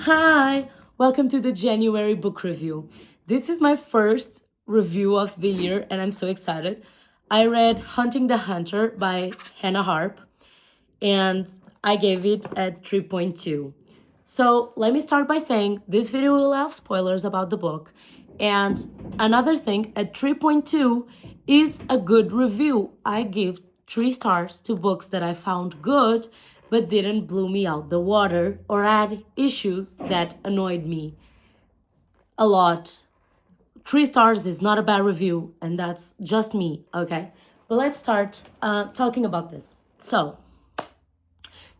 Hi, welcome to the January book review. This is my first review of the year and I'm so excited. I read Hunting the Hunter by Hannah Harp and I gave it a 3.2. So let me start by saying this video will have spoilers about the book. And another thing, a 3.2 is a good review. I give 3 stars to books that I found good but didn't blow me out the water or had issues that annoyed me a lot. 3 stars is not a bad review, and that's just me, okay? But let's start talking about this. So,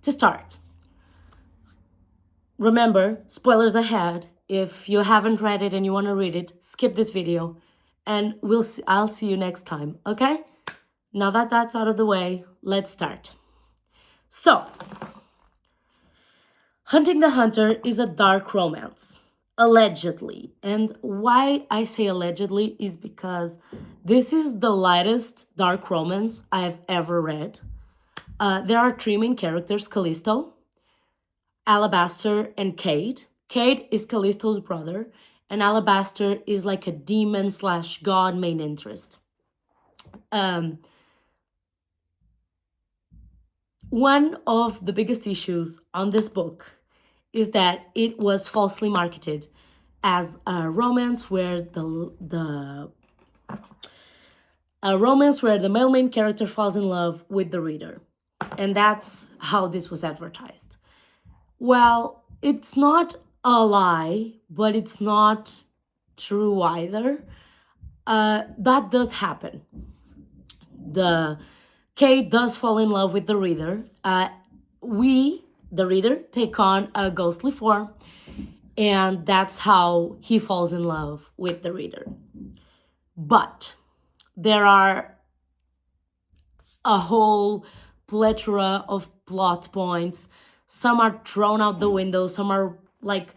to start, remember, spoilers ahead. If you haven't read it and you want to read it, skip this video and I'll see you next time, okay? Now that that's out of the way, let's start. So, Hunting the Hunter is a dark romance, allegedly. And why I say allegedly is because this is the lightest dark romance I've ever read. There are 3 main characters, Callisto, Alabaster, and Cade. Cade is Callisto's brother, and Alabaster is like a demon / god main interest. One of the biggest issues on this book is that it was falsely marketed as a romance where the male main character falls in love with the reader. And that's how this was advertised. Well, it's not a lie, but it's not true either. That does happen. The Kate does fall in love with the reader. We, the reader, take on a ghostly form, and that's how he falls in love with the reader. But there are a whole plethora of plot points. Some are thrown out the window, some are like,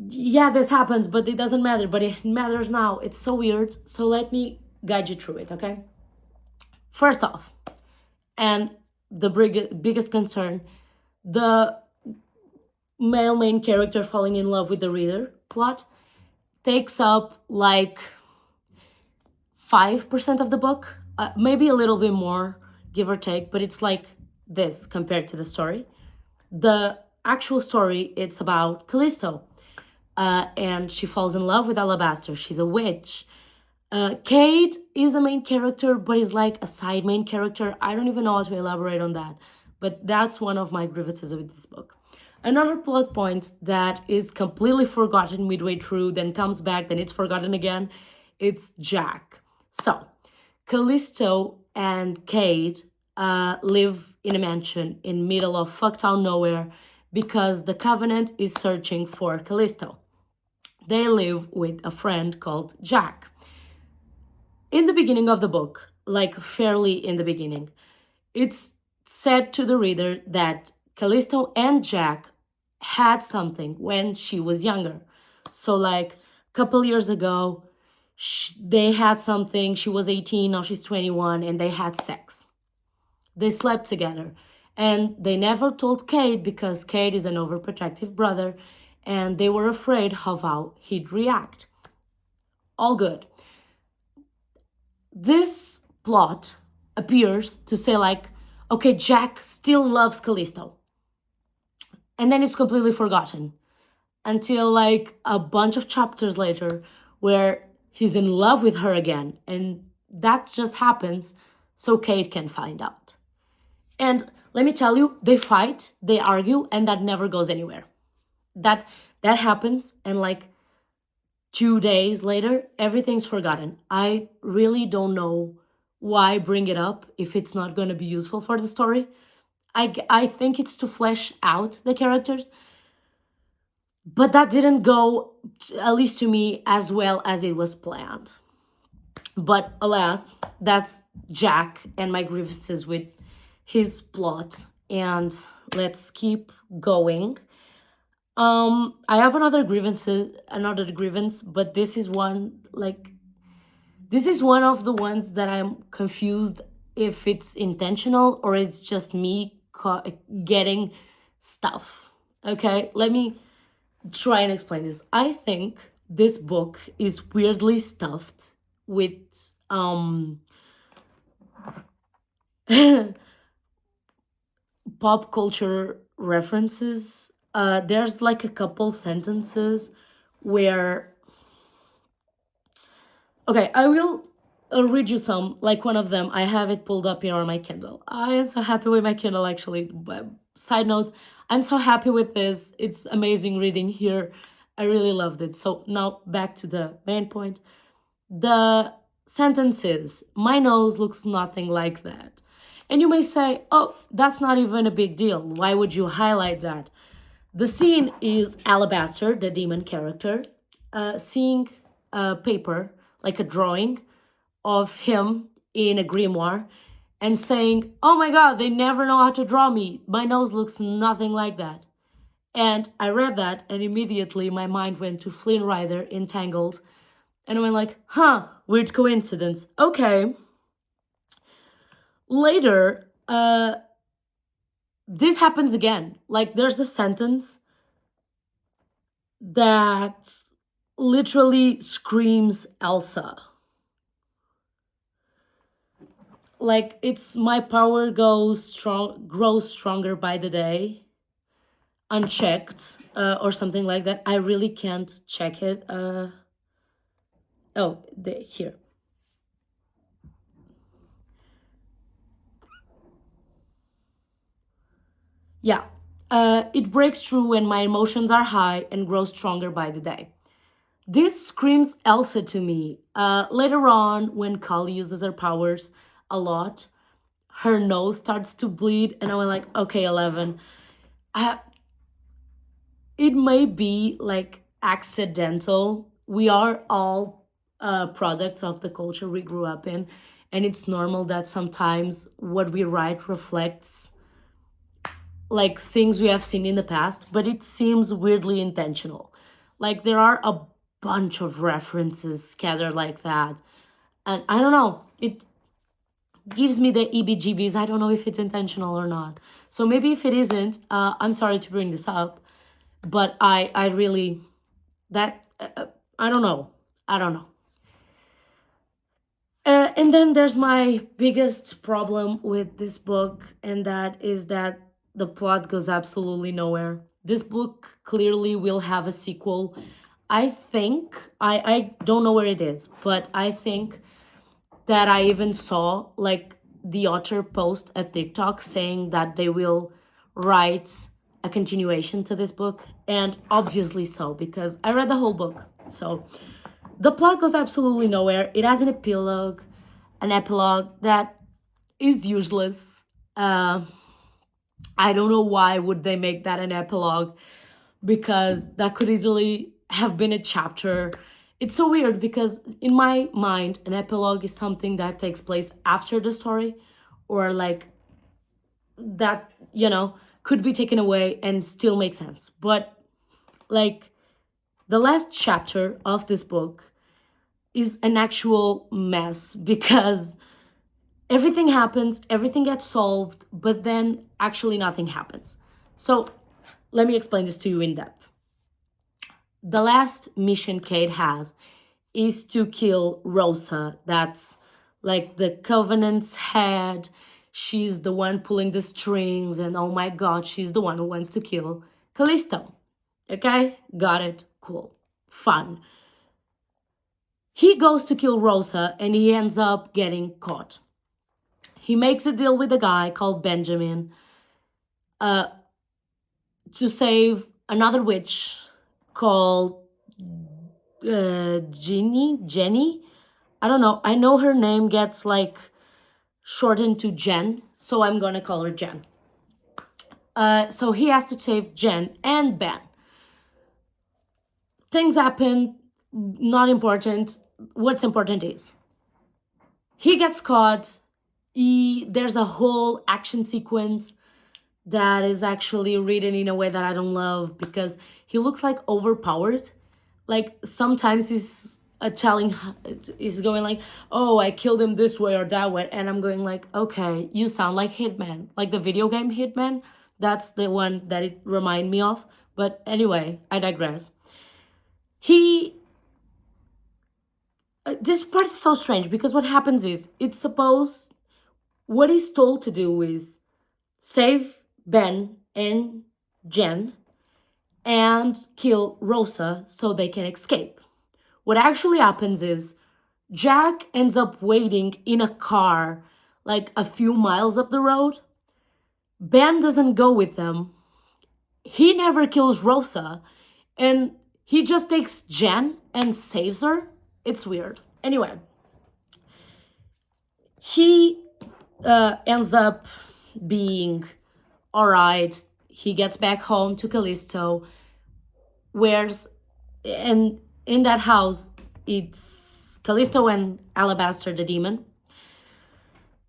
yeah, this happens, but it doesn't matter, but it matters now. It's so weird. So let me guide you through it, okay? First off, and the biggest concern, the male main character falling in love with the reader plot takes up like 5% of the book, maybe a little bit more, give or take, but it's like this compared to the story. The actual story, it's about Callisto, and she falls in love with Alabaster. She's a witch. Cade is a main character, but is like a side main character. I don't even know how to elaborate on that, but that's one of my grievances with this book. Another plot point that is completely forgotten midway through, then comes back, then it's forgotten again, it's Jack. So, Callisto and Cade live in a mansion in middle of fucktown nowhere because the Covenant is searching for Callisto. They live with a friend called Jack. In the beginning of the book, like fairly in the beginning, it's said to the reader that Callisto and Jack had something when she was younger. So like a couple years ago, they had something, she was 18, now she's 21, and they had sex. They slept together. And they never told Cade because Cade is an overprotective brother, and they were afraid of how he'd react. All good. This plot appears to say like, okay, Jack still loves Callisto. And then it's completely forgotten until like a bunch of chapters later where he's in love with her again. And that just happens so Kate can find out. And let me tell you, they fight, they argue, and that never goes anywhere. That happens, and like 2 days later, everything's forgotten. I really don't know why bring it up if it's not going to be useful for the story. I think it's to flesh out the characters, but that didn't go, at least to me, as well as it was planned. But alas, that's Jack and my grievances with his plot. And let's keep going. I have another grievance, but this is one of the ones that I'm confused if it's intentional or it's just me getting stuff. Okay, let me try and explain this. I think this book is weirdly stuffed with pop culture references. There's like a couple sentences where, okay, I will read you some. Like one of them, I have it pulled up here on my Kindle. I am so happy with my Kindle, actually. But side note, I'm so happy with this. It's amazing reading here. I really loved it. So now back to the main point. The sentence is, my nose looks nothing like that. And you may say, oh, that's not even a big deal. Why would you highlight that? The scene is Alabaster, the demon character, seeing a paper, like a drawing of him in a grimoire, and saying, oh my god, they never know how to draw me. My nose looks nothing like that. And I read that, and immediately my mind went to Flynn Rider, Entangled, and I went like, huh, weird coincidence. Okay. Later, this happens again. Like, there's a sentence that literally screams Elsa. Like, it's my power grows stronger by the day, unchecked, or something like that. I really can't check it. Here. Yeah. It breaks through when my emotions are high and grows stronger by the day. This screams Elsa to me. Later on, when Kali uses her powers a lot, her nose starts to bleed, and I was like, okay, 11. I, it may be like accidental. We are all products of the culture we grew up in, and it's normal that sometimes what we write reflects like things we have seen in the past, but it seems weirdly intentional. Like there are a bunch of references scattered like that. And I don't know, it gives me the EBGBs. I don't know if it's intentional or not. So maybe if it isn't, I'm sorry to bring this up, but I really, that, I don't know. I don't know. And then there's my biggest problem with this book, and that is that the plot goes absolutely nowhere. This book clearly will have a sequel. I think, I don't know where it is, but I think that I even saw like the author post a TikTok saying that they will write a continuation to this book, and obviously so, because I read the whole book. So the plot goes absolutely nowhere. It has an epilogue that is useless. I don't know why would they make that an epilogue, because that could easily have been a chapter. It's so weird because in my mind, an epilogue is something that takes place after the story, or like that, could be taken away and still make sense. But like the last chapter of this book is an actual mess because everything happens, everything gets solved, but then actually nothing happens. So let me explain this to you in depth. The last mission Kate has is to kill Rosa. That's like the Covenant's head. She's the one pulling the strings, and oh my god, she's the one who wants to kill Callisto. Okay? Got it. Cool. Fun. He goes to kill Rosa and he ends up getting caught. He makes a deal with a guy called Benjamin uh, to save another witch called Jenny. I don't know. I know her name gets like shortened to Jen, so I'm gonna call her Jen. So he has to save Jen and Ben. Things happen, not important. What's important is he gets caught. There's a whole action sequence that is actually written in a way that I don't love because he looks like overpowered. Like sometimes he's going like, oh, I killed him this way or that way, and I'm going like, okay, you sound like Hitman, like the video game Hitman. That's the one that it remind me of, But anyway, I digress. He This part is so strange because what happens is it's supposed what he's told to do is save Ben and Jen and kill Rosa so they can escape. What actually happens is Jack ends up waiting in a car like a few miles up the road. Ben doesn't go with them. He never kills Rosa, and he just takes Jen and saves her. It's weird. Anyway, he ends up being all right. He gets back home to Callisto, where's and in that house it's Callisto and Alabaster the demon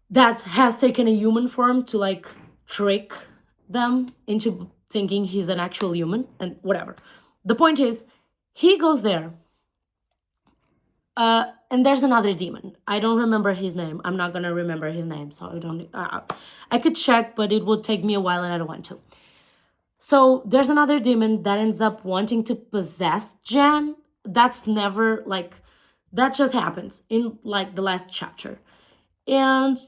that has taken a human form to like trick them into thinking he's an actual human and whatever. The point is, he goes there. And there's another demon. I don't remember his name. I'm not gonna remember his name, so I don't. I could check, but it would take me a while, and I don't want to. So there's another demon that ends up wanting to possess Jan. That's never like that just happens in like the last chapter. And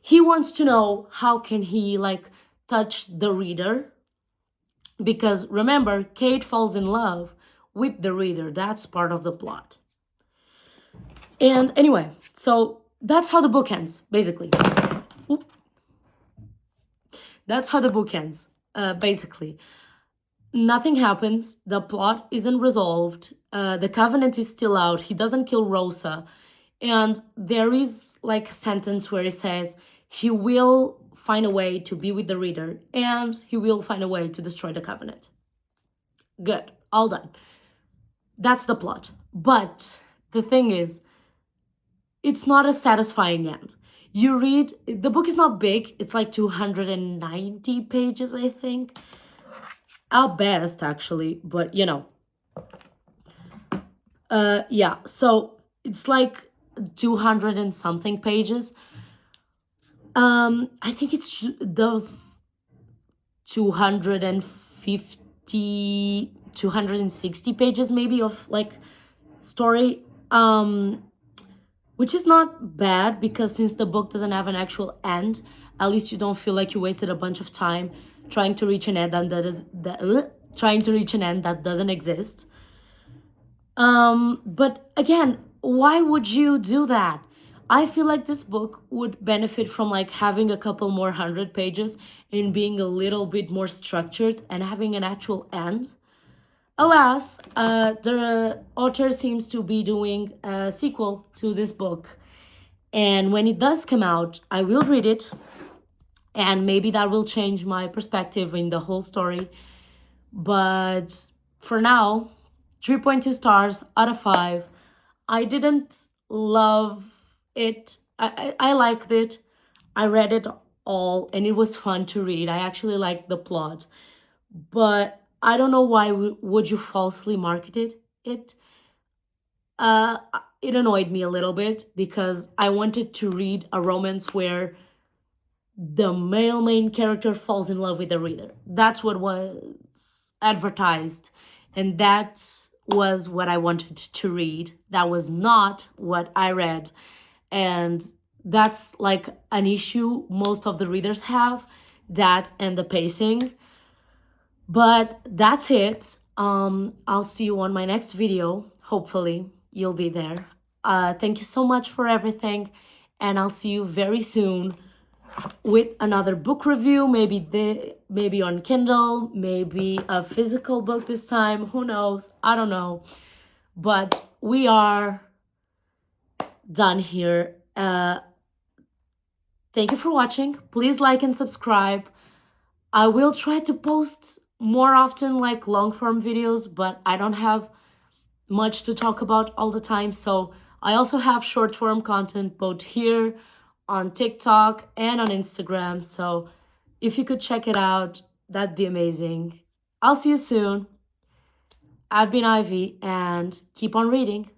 he wants to know how can he like touch the reader, because remember, Kate falls in love with the reader. That's part of the plot. And anyway, so that's how the book ends, basically. Oop. That's how the book ends, basically. Nothing happens. The plot isn't resolved. The Covenant is still out. He doesn't kill Rosa. And there is like a sentence where it says he will find a way to be with the reader and he will find a way to destroy the Covenant. Good. All done. That's the plot. But the thing is, it's not a satisfying end. You read, the book is not big. It's like 290 pages, I think. At best, actually. But, you know. Yeah, so it's like 200 and something pages. I think it's the 250, 260 pages maybe of like story. Which is not bad because since the book doesn't have an actual end, at least you don't feel like you wasted a bunch of time trying to reach an end that doesn't exist. But again, why would you do that? I feel like this book would benefit from like having a couple more 100 pages and being a little bit more structured and having an actual end. Alas, the author seems to be doing a sequel to this book. And when it does come out, I will read it. And maybe that will change my perspective in the whole story. But for now, 3.2 stars out of 5. I didn't love it. I liked it. I read it all and it was fun to read. I actually liked the plot. But I don't know why would you falsely marketed it. Uh, it annoyed me a little bit because I wanted to read a romance where the male main character falls in love with the reader. That's what was advertised, and that was what I wanted to read. That was not what I read, and that's like an issue most of the readers have, that and the pacing. But that's it. I'll see you on my next video. Hopefully, you'll be there. Thank you so much for everything, and I'll see you very soon with another book review. Maybe on Kindle, maybe a physical book this time. Who knows? I don't know. But we are done here. Thank you for watching. Please like and subscribe. I will try to post more often like long form videos, but I don't have much to talk about all the time. So I also have short form content both here on TikTok and on Instagram. So if you could check it out, that'd be amazing. I'll see you soon. I've been Ivy, and keep on reading.